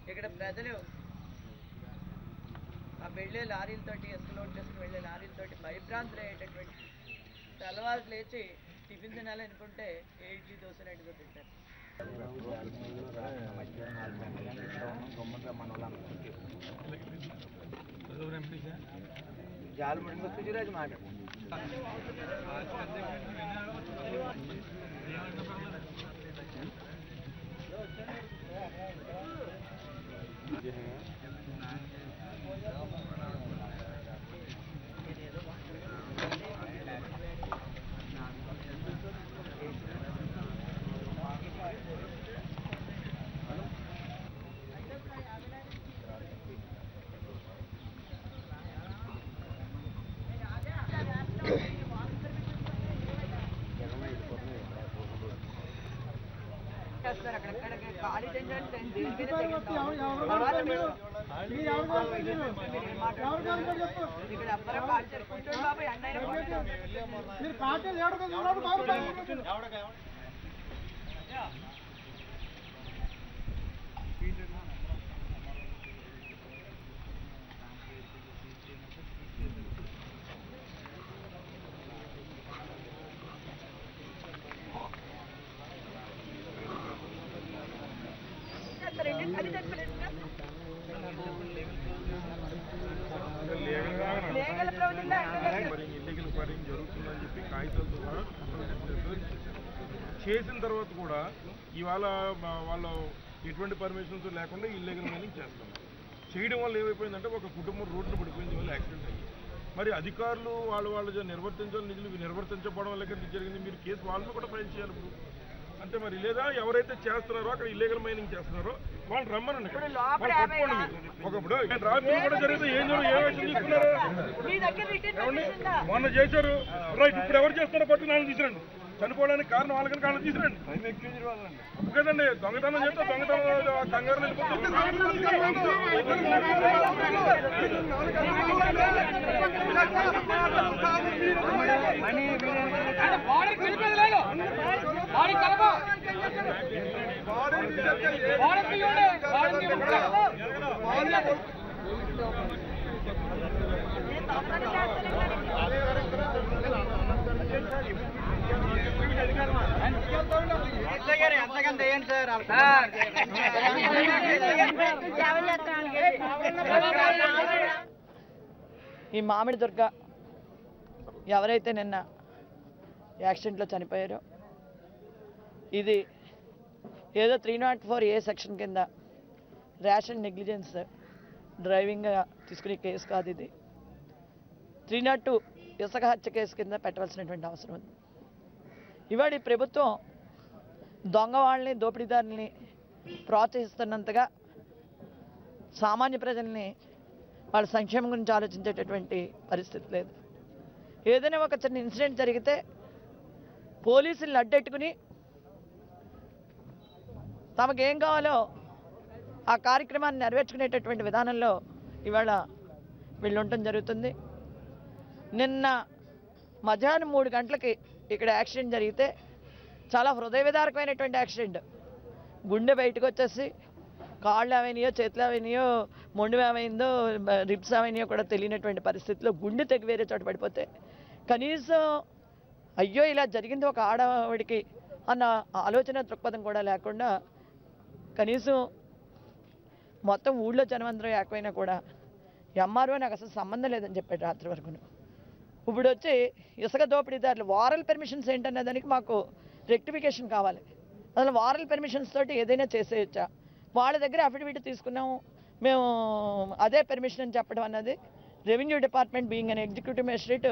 ఇక్కడ ప్రజలు ఆ వెళ్ళే లారీలతోటి ఇసుక లోడ్ చేసుకుని వెళ్ళే లారీలతోటి భయభ్రాంతులు అయ్యేటటువంటి తెల్లవారు లేచి టిఫిన్ తినాలి అనుకుంటే ఇడ్లీ దోశ రెండుతో తింటారు. మాట జరుగుతుందని చెప్పి కాగితాల ద్వారా చేసిన తర్వాత కూడా ఇవాళ వాళ్ళు ఎటువంటి పర్మిషన్స్ లేకుండా ఇల్లీగల్ మైనింగ్ చేస్తున్నారు. చేయడం వల్ల ఏమైపోయిందంటే ఒక కుటుంబం రోడ్లు పడిపోయింది, వల్ల యాక్సిడెంట్ అయ్యింది. మరి అధికారులు వాళ్ళు నిర్వర్తించాలి, నిధులు నిర్వర్తించకపోవడం వల్ల జరిగింది. మీరు కేసు వాళ్ళని కూడా ఫైల్ చేయాలి ఇప్పుడు అంటే. మరి లేదా ఎవరైతే చేస్తున్నారో అక్కడ ఇల్లీగల్ మైనింగ్ చేస్తున్నారో వాళ్ళు రమ్మనండి, వాళ్ళు పట్టుకోండి. ఒకప్పుడు రాత్రి కూడా జరిగితే ఏం తీసుకున్నారు, మొన్న చేశారు రైట్. ఇప్పుడు ఎవరు చేస్తారో పట్టు నాలుగు తీసుకురండి. చనిపోవడానికి కారణం వాళ్ళకని కాళ్ళు తీసుకురండి కదండి. దొంగతనం చేస్తే దొంగతనం కంగారు ఈ మామిడి దుర్గ ఎవరైతే నిన్న యాక్సిడెంట్లో చనిపోయారో ఇది ఏదో 304A సెక్షన్ కింద ర్యాష్ అండ్ నెగ్లిజెన్స్ డ్రైవింగ్గా తీసుకునే కేసు కాదు ఇది. 302 ఇసుక హత్య కేసు కింద పెట్టవలసినటువంటి అవసరం ఉంది. ఇవాళ ఈ ప్రభుత్వం దొంగ వాళ్ళని దోపిడీదారుల్ని ప్రోత్సహిస్తున్నంతగా సామాన్య ప్రజల్ని వాళ్ళ సంక్షేమం గురించి ఆలోచించేటటువంటి పరిస్థితి లేదు. ఏదైనా ఒక చిన్న ఇన్సిడెంట్ జరిగితే పోలీసులను అడ్డెట్టుకుని తమకేం కావాలో ఆ కార్యక్రమాన్ని నెరవేర్చుకునేటటువంటి విధానంలో ఇవాళ వీళ్ళు ఉండటం జరుగుతుంది. నిన్న మధ్యాహ్నం 3 గంటలకి ఇక్కడ యాక్సిడెంట్ జరిగితే చాలా హృదయ విదారకమైనటువంటి యాక్సిడెంట్. గుండె బయటకు వచ్చేసి కాళ్ళు ఏమైనాయో చేతులు ఏమైనాయో మొండు ఏమైందో రిబ్స్ ఏమైనాయో కూడా తెలియనటువంటి పరిస్థితిలో గుండె తెగి వేరే చోట పడిపోతే కనీసం అయ్యో ఇలా జరిగింది ఒక ఆడవాడికి అన్న ఆలోచన దృక్పథం కూడా లేకుండా కనీసం మొత్తం ఊళ్ళో జనమందరం ఏకమైనా కూడా ఎంఆర్ఓ నాకు అసలు సంబంధం లేదని చెప్పాడు రాత్రి వరకును. ఇప్పుడు వచ్చి ఇసుక దోపిడీదారులు వారల్ పర్మిషన్స్ ఏంటనే దానికి మాకు రెక్టిఫికేషన్ కావాలి. అసలు వారల్ పర్మిషన్స్ తోటి ఏదైనా చేసేయచ్చా? వాళ్ళ దగ్గర అఫిడవిట్ తీసుకున్నాము మేము అదే పర్మిషన్ అని చెప్పడం అన్నది రెవెన్యూ డిపార్ట్మెంట్ బీయింగ్ అని ఎగ్జిక్యూటివ్ మేజిస్ట్రేట్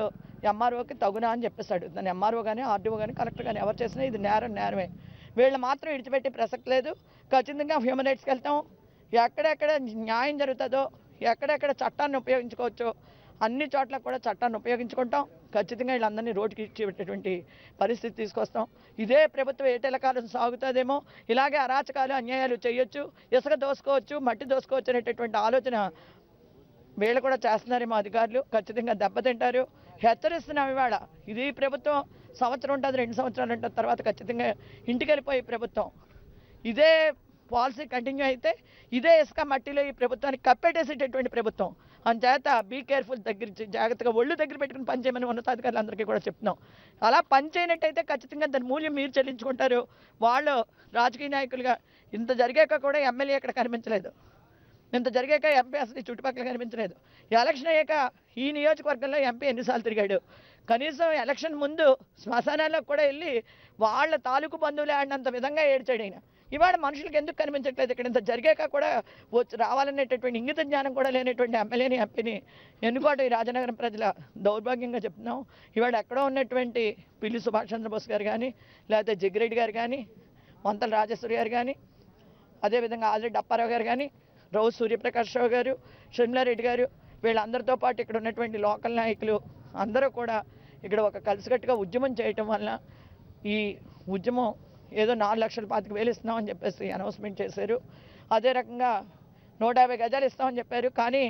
ఎంఆర్ఓకి తగునా అని చెప్పేశాడు. దాన్ని ఎంఆర్ఓ కానీ ఆర్డీఓ కానీ కలెక్టర్ కానీ ఎవరు చేసినా ఇది నేరమే. వీళ్ళు మాత్రం విడిచిపెట్టే ప్రసక్తి లేదు. ఖచ్చితంగా హ్యూమన్ రైట్స్కి వెళ్తాం. ఎక్కడెక్కడ న్యాయం జరుగుతుందో ఎక్కడెక్కడ చట్టాన్ని ఉపయోగించుకోవచ్చో అన్ని చోట్ల కూడా చట్టాన్ని ఉపయోగించుకుంటాం. ఖచ్చితంగా వీళ్ళందరినీ రోడ్డుకి ఇచ్చేటటువంటి పరిస్థితి తీసుకొస్తాం. ఇదే ప్రభుత్వం ఏటెలకాలం సాగుతుందేమో, ఇలాగే అరాచకాలు అన్యాయాలు చేయొచ్చు, ఇసుక దోసుకోవచ్చు, మట్టి దోసుకోవచ్చు అనేటటువంటి ఆలోచన వీళ్ళు కూడా చేస్తున్నారేమో అధికారులు. ఖచ్చితంగా దెబ్బతింటారు. హెచ్చరిస్తున్నాం ఇవాళ. ఇది ప్రభుత్వం సంవత్సరం ఉంటుంది, 2 సంవత్సరాలు ఉంటుంది, తర్వాత ఖచ్చితంగా ఇంటికి వెళ్ళిపోయే ప్రభుత్వం. ఇదే పాలసీ కంటిన్యూ అయితే ఇదే ఇసుక మట్టిలో ఈ ప్రభుత్వానికి కప్పెట్టేసేటటువంటి ప్రభుత్వం. అందుచేత బీ కేర్ఫుల్, జాగ్రత్తగా ఒళ్ళు దగ్గర పెట్టుకుని పనిచేయమని ఉన్నతాధికారులందరికీ కూడా చెప్తున్నాం. అలా పనిచేయనట్టయితే ఖచ్చితంగా దాని మూల్యం మీరు చెల్లించుకుంటారు. వాళ్ళు రాజకీయ నాయకులుగా ఇంత జరిగాక కూడా ఎమ్మెల్యే ఇక్కడ కనిపించలేదు, ఇంత జరిగాక ఎంపీ అసలు ఈ చుట్టుపక్కల కనిపించలేదు. ఎలక్షన్ అయ్యాక ఈ నియోజకవర్గంలో ఎంపీ ఎన్నిసార్లు తిరిగాడు? కనీసం ఎలక్షన్ ముందు శ్మశానాలకు కూడా వెళ్ళి వాళ్ళ తాలూకు బంధువులే ఆడినంత విధంగా ఏడ్చాడు ఆయన. ఇవాళ మనుషులకు ఎందుకు కనిపించట్లేదు? ఇక్కడ ఇంత జరిగాక కూడా రావాలనేటటువంటి ఇంగిత జ్ఞానం కూడా లేనటువంటి ఎమ్మెల్యేని, ఎంపీని ఎన్నుకోవడం ఈ రాజనగరం ప్రజల దౌర్భాగ్యంగా చెప్తున్నాం. ఇవాళ ఎక్కడో ఉన్నటువంటి పిల్లి సుభాష్ చంద్రబోస్ గారు కానీ, లేకపోతే జగ్గిరెడ్డి గారు కానీ, వంతల రాజేశ్వరి గారు కానీ, అదేవిధంగా ఆదిరెడ్డి అప్పారావు గారు కానీ, రావు సూర్యప్రకాష్ రావు గారు, షర్మిలారెడ్డి గారు, వీళ్ళందరితో పాటు ఇక్కడ ఉన్నటువంటి లోకల్ నాయకులు అందరూ కూడా ఇక్కడ ఒక కలిసికట్టుగా ఉద్యమం చేయటం వల్ల ఈ ఉద్యమం ఏదో 4,25,000 ఇస్తున్నామని చెప్పేసి అనౌన్స్మెంట్ చేశారు. అదే రకంగా 150 గజాలు ఇస్తామని చెప్పారు. కానీ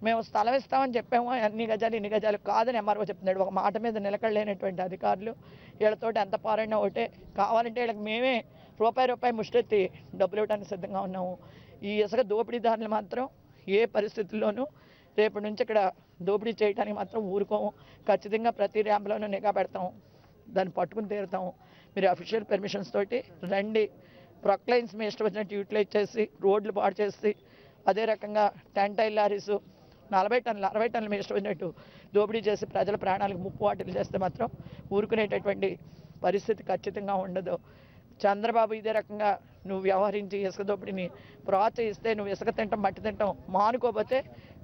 మేము స్థలం ఇస్తామని చెప్పాము, అన్ని గజాలు ఇన్ని గజాలు కాదని ఎంఆర్ఓ చెప్తున్నాడు. ఒక మాట మీద నిలకడలేనటువంటి అధికారులు. వీళ్ళతోటి ఎంత పారైనా ఒకటే. కావాలంటే వీళ్ళకి మేమే రూపాయి ముష్టెత్తి డబ్బులు ఇవ్వడానికి సిద్ధంగా ఉన్నాము. ఈ ఇసుక దోపిడీదారులు మాత్రం ఏ పరిస్థితుల్లోనూ రేపటి నుంచి ఇక్కడ దోపిడీ చేయడానికి మాత్రం ఊరుకోము. ఖచ్చితంగా ప్రతి ర్యాంప్లోనూ నిఘా పెడతాం, దాన్ని పట్టుకుని తీరుతాం. మీరు అఫీషియల్ పర్మిషన్స్ తోటి రండి. ప్రొక్లైన్స్ మీ ఇష్టం వచ్చినట్టు యూటిలైజ్ చేసి రోడ్లు పాడు చేసి, అదే రకంగా టెంటైల్ లారీసు 40 టన్నులు 60 టన్నులు మీ ఇష్టం వచ్చినట్టు దోపిడీ చేసి ప్రజల ప్రాణాలకు ముప్పు వాటిలు చేస్తే మాత్రం ఊరుకునేటటువంటి పరిస్థితి ఖచ్చితంగా ఉండదు. చంద్రబాబు ఇదే రకంగా నువ్వు వ్యవహరించి ఇసుక దోపిడీని ప్రోత్సహిస్తే, నువ్వు ఇసుక తింటాం మట్టి తింటాం మానుకోకపోతే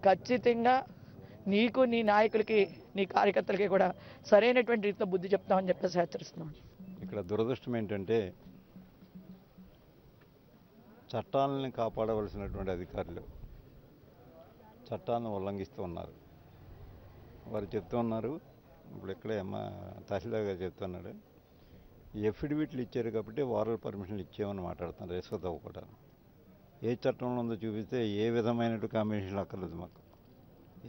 ఖచ్చితంగా నీకు, నీ నాయకులకి, నీ కార్యకర్తలకి కూడా సరైనటువంటి రీతిలో బుద్ధి చెప్తామని చెప్పేసి హెచ్చరిస్తున్నాం. ఇక్కడ దురదృష్టం ఏంటంటే చట్టాలని కాపాడవలసినటువంటి అధికారులు చట్టాలను ఉల్లంఘిస్తూ ఉన్నారు. వారు చెప్తూ ఉన్నారు, ఇప్పుడు ఇక్కడే తహసీల్దార్ గారు చెప్తున్నాడు, ఎఫిడవిట్లు ఇచ్చారు కాబట్టి వారల్ పర్మిషన్లు ఇచ్చామని మాట్లాడుతున్నారు. ఇసుక కూడా ఏ చట్టంలో ఉందో చూపిస్తే ఏ విధమైన కాంబినేషన్లు అక్కర్లేదు మాకు.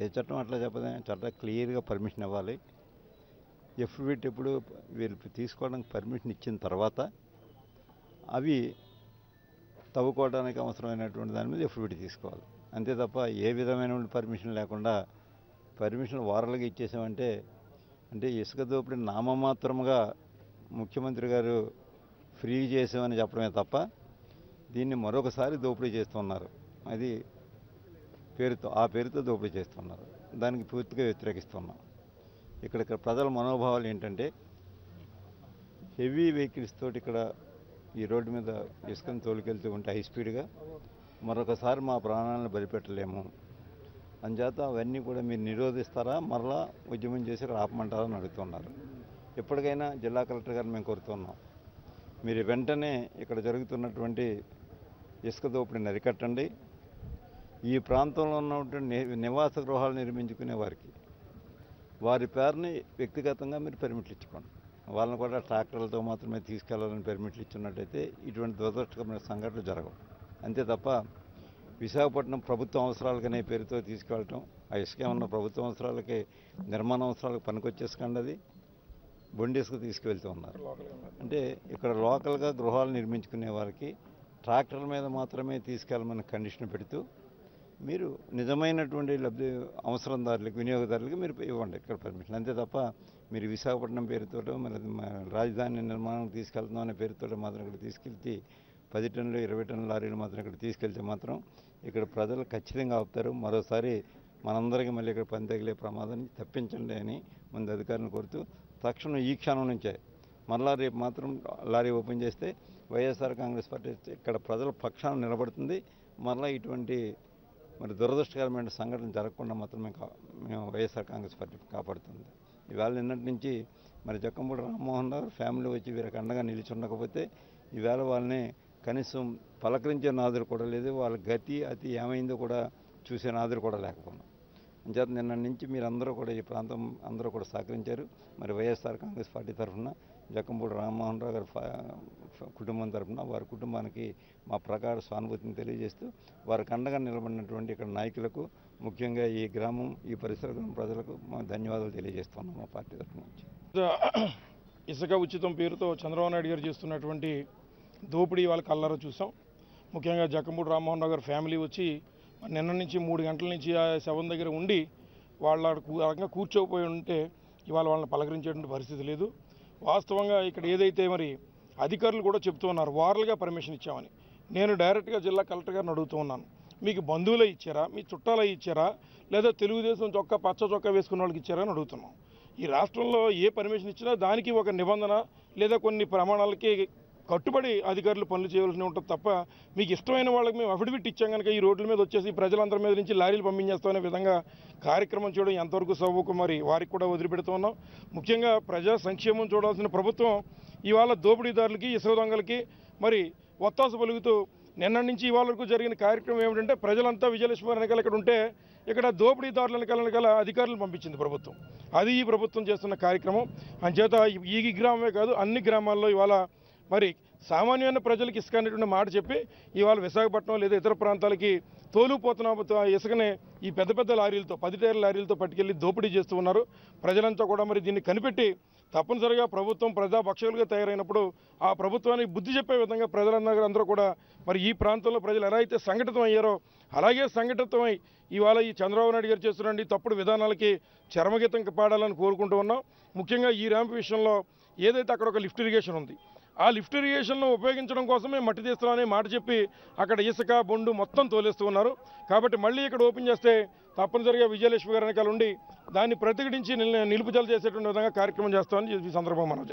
ఏ చట్టం అట్లా చెప్పదే, చట్టం క్లియర్గా పర్మిషన్ ఇవ్వాలి. ఎఫిడవిట్ ఎప్పుడు వీళ్ళు తీసుకోవడానికి పర్మిషన్ ఇచ్చిన తర్వాత అవి తవ్వుకోవడానికి అవసరమైనటువంటి దాని మీద ఎఫిడవిట్ తీసుకోవాలి. అంతే తప్ప ఏ విధమైన పర్మిషన్ లేకుండా పర్మిషన్ వారలుగా ఇచ్చేసామంటే అంటే ఇసుక దోపిడీ నామమాత్రముగా ముఖ్యమంత్రి గారు ఫ్రీ చేసామని చెప్పడమే తప్ప దీన్ని మరొకసారి దోపిడీ చేస్తున్నారు. అది పేరుతో దోపిడీ చేస్తున్నారు. దానికి పూర్తిగా వ్యతిరేకిస్తున్నాం. ఇక్కడ ప్రజల మనోభావాలు ఏంటంటే హెవీ వెహికల్స్ తోటి ఇక్కడ ఈ రోడ్డు మీద ఇసుకను తోలుకెళ్తూ ఉంటే హై స్పీడ్గా మరొకసారి మా ప్రాణాలను బలిపెట్టలేము. అంచేత అవన్నీ కూడా మీరు నిరోధిస్తారా, మరలా ఉద్యమం చేసి ఆపమంటారా అని అడుగుతున్నారు. ఎప్పటికైనా జిల్లా కలెక్టర్ గారిని మేము కోరుతున్నాం, మీరు వెంటనే ఇక్కడ జరుగుతున్నటువంటి ఇసుక దోపిడీని అరికట్టండి. ఈ ప్రాంతంలో ఉన్నటువంటి నివాస గృహాలు నిర్మించుకునే వారికి వారి పేరుని వ్యక్తిగతంగా మీరు పర్మిట్లు ఇచ్చుకోండి. వాళ్ళని కూడా ట్రాక్టర్లతో మాత్రమే తీసుకెళ్లాలని పర్మిట్లు ఇచ్చినట్టయితే ఇటువంటి దురదృష్టకరమైన సంఘటనలు జరగవు. అంతే తప్ప విశాఖపట్నం ప్రభుత్వ అవసరాలకనే పేరుతో తీసుకెళ్ళటం, ఆ ఇసుక ఏమన్నా ప్రభుత్వ అవసరాలకి, నిర్మాణ అవసరాలకు పనికొచ్చేసుకోండి. అది బొండి ఇసుక తీసుకువెళ్తూ ఉన్నారు. అంటే ఇక్కడ లోకల్గా గృహాలు నిర్మించుకునే వారికి ట్రాక్టర్ల మీద మాత్రమే తీసుకెళ్ళమని కండిషన్ పెడుతూ మీరు నిజమైనటువంటి అవసరందారులకు, వినియోగదారులకు మీరు ఇవ్వండి ఇక్కడ పర్మిషన్. అంతే తప్ప మీరు విశాఖపట్నం పేరుతో మరి రాజధాని నిర్మాణం తీసుకెళ్తున్నాం అనే పేరుతో మాత్రం ఇక్కడ తీసుకెళ్తే 10 టన్నులు 20 టన్నుల లారీలు మాత్రం ఇక్కడ తీసుకెళ్తే మాత్రం ఇక్కడ ప్రజలు ఖచ్చితంగా ఆపుతారు. మరోసారి మనందరికీ మళ్ళీ ఇక్కడ పని తగిలే ప్రమాదాన్ని తప్పించండి అని ముందు అధికారులను కోరుతూ తక్షణం ఈ క్షణం నుంచే మరలా రేపు మాత్రం లారీ ఓపెన్ చేస్తే వైఎస్ఆర్ కాంగ్రెస్ పార్టీ ఇక్కడ ప్రజల పక్షాన నిలబడుతుంది. మరలా ఇటువంటి మరి దురదృష్టకరమైన సంఘటన జరగకుండా మాత్రం మేము వైఎస్ఆర్ కాంగ్రెస్ పార్టీ కాపాడుతుంది. ఈవేళ నిన్నటి నుంచి మరి జక్కంపూడి రామ్మోహన్ రావు ఫ్యామిలీ వచ్చి వీరికి అండగా నిలిచి ఉండకపోతే ఈవేళ వాళ్ళని కనీసం పలకరించే నాదురు కూడా లేదు. వాళ్ళ గతి అతి ఏమైందో కూడా చూసే నాదురు కూడా లేకపోయినా అంచేత నిన్న నుంచి మీరందరూ కూడా ఈ ప్రాంతం అందరూ కూడా సహకరించారు. మరి వైఎస్ఆర్ కాంగ్రెస్ పార్టీ తరఫున జక్కంపూడి రామ్మోహన్ రావు గారి కుటుంబం తరఫున వారి కుటుంబానికి మా ప్రకార సానుభూతిని తెలియజేస్తూ వారికి అండగా నిలబడినటువంటి ఇక్కడ నాయకులకు, ముఖ్యంగా ఈ గ్రామం ఈ పరిసర ప్రజలకు మా ధన్యవాదాలు తెలియజేస్తున్నాం మా పార్టీ తరఫున నుంచి. ఇసుక ఉచితం పేరుతో చంద్రబాబు నాయుడు గారు చేస్తున్నటువంటి దోపిడీ వాళ్ళ కళ్ళారా చూసాం. ముఖ్యంగా జక్కంపూడి రామ్మోహన్ రావు గారి ఫ్యామిలీ వచ్చి నిన్న నుంచి 3 గంటల నుంచి ఆ శవం దగ్గర ఉండి వాళ్ళ రకంగా కూర్చోకపోయి ఉంటే ఇవాళ వాళ్ళని పలకరించేటువంటి పరిస్థితి లేదు. వాస్తవంగా ఇక్కడ ఏదైతే మరి అధికారులు కూడా చెప్తూ ఉన్నారు వారలుగా పర్మిషన్ ఇచ్చామని. నేను డైరెక్ట్గా జిల్లా కలెక్టర్ గారిని అడుగుతూ ఉన్నాను, మీకు బంధువులే ఇచ్చారా, మీ చుట్టాలే ఇచ్చారా, లేదా తెలుగుదేశం చొక్కా పచ్చ చొక్కా వేసుకున్న వాళ్ళకి ఇచ్చారా అని అడుగుతున్నాం. ఈ రాష్ట్రంలో ఏ పర్మిషన్ ఇచ్చినా దానికి ఒక నిబంధన లేదా కొన్ని ప్రమాణాలకి కట్టుబడి అధికారులు పనులు చేయవలసి ఉంటుంది తప్ప మీకు ఇష్టమైన వాళ్ళకి మేము అఫిడవిట్ ఇచ్చాం కనుక ఈ రోడ్ల మీద వచ్చేసి ప్రజలందరి మీద నుంచి లారీలు పంపించేస్తామనే విధంగా కార్యక్రమం చేయడం ఎంతవరకు సవ్వకు మరి వారికి కూడా వదిలిపెడుతూ ఉన్నాం. ముఖ్యంగా ప్రజా సంక్షేమం చూడాల్సిన ప్రభుత్వం ఇవాళ దోపిడీదారులకి ఇసుక దొంగలకి మరి ఒత్తాసు పలుకుతూ నిన్న నుంచి ఇవాళ వరకు జరిగిన కార్యక్రమం ఏమిటంటే ప్రజలంతా విజయలక్ష్మి వెనకాల ఇక్కడ ఉంటే ఇక్కడ దోపిడీదారుల వెనకాల అధికారులను పంపించింది ప్రభుత్వం. అది ఈ ప్రభుత్వం చేస్తున్న కార్యక్రమం. అంచేత ఈ గ్రామమే కాదు అన్ని గ్రామాల్లో ఇవాళ మరి సామాన్యమైన ప్రజలకు ఇసుక అనేటువంటి మాట చెప్పి ఇవాళ విశాఖపట్నం లేదా ఇతర ప్రాంతాలకి తోలుపోతున్న ఇసుకనే ఈ పెద్ద పెద్ద లారీలతో 10 టైర్ల లారీలతో పట్టుకెళ్ళి దోపిడీ చేస్తూ ఉన్నారు. ప్రజలంతా కూడా మరి దీన్ని కనిపెట్టి తప్పనిసరిగా ప్రభుత్వం ప్రజాపక్షులుగా తయారైనప్పుడు ఆ ప్రభుత్వానికి బుద్ధి చెప్పే విధంగా ప్రజలందరూ కూడా మరి ఈ ప్రాంతంలో ప్రజలు ఎలా అయితే సంఘటితం అయ్యారో అలాగే సంఘటితమై ఇవాళ ఈ చంద్రబాబు నాయుడు గారు చేస్తున్న తప్పుడు విధానాలకి చరమగీతం పాడాలని కోరుకుంటూ ఉన్నాం. ముఖ్యంగా ఈ ర్యాంప్ విషయంలో ఏదైతే అక్కడ ఒక లిఫ్ట్ ఇరిగేషన్ ఉంది ఆ లిఫ్ట్ ఇరిగేషన్ను ఉపయోగించడం కోసమే మట్టి తీస్తామనే మాట చెప్పి అక్కడ ఇసుక బొండు మొత్తం తోలేస్తూ ఉన్నారు. కాబట్టి మళ్ళీ ఇక్కడ ఓపెన్ చేస్తే తప్పనిసరిగా విజయలక్ష్మి గారి వెనకాల ఉండి దాన్ని ప్రతిఘటించి నిలుపుదల చేసేటువంటి విధంగా కార్యక్రమం చేస్తామని ఈ సందర్భంగా మనం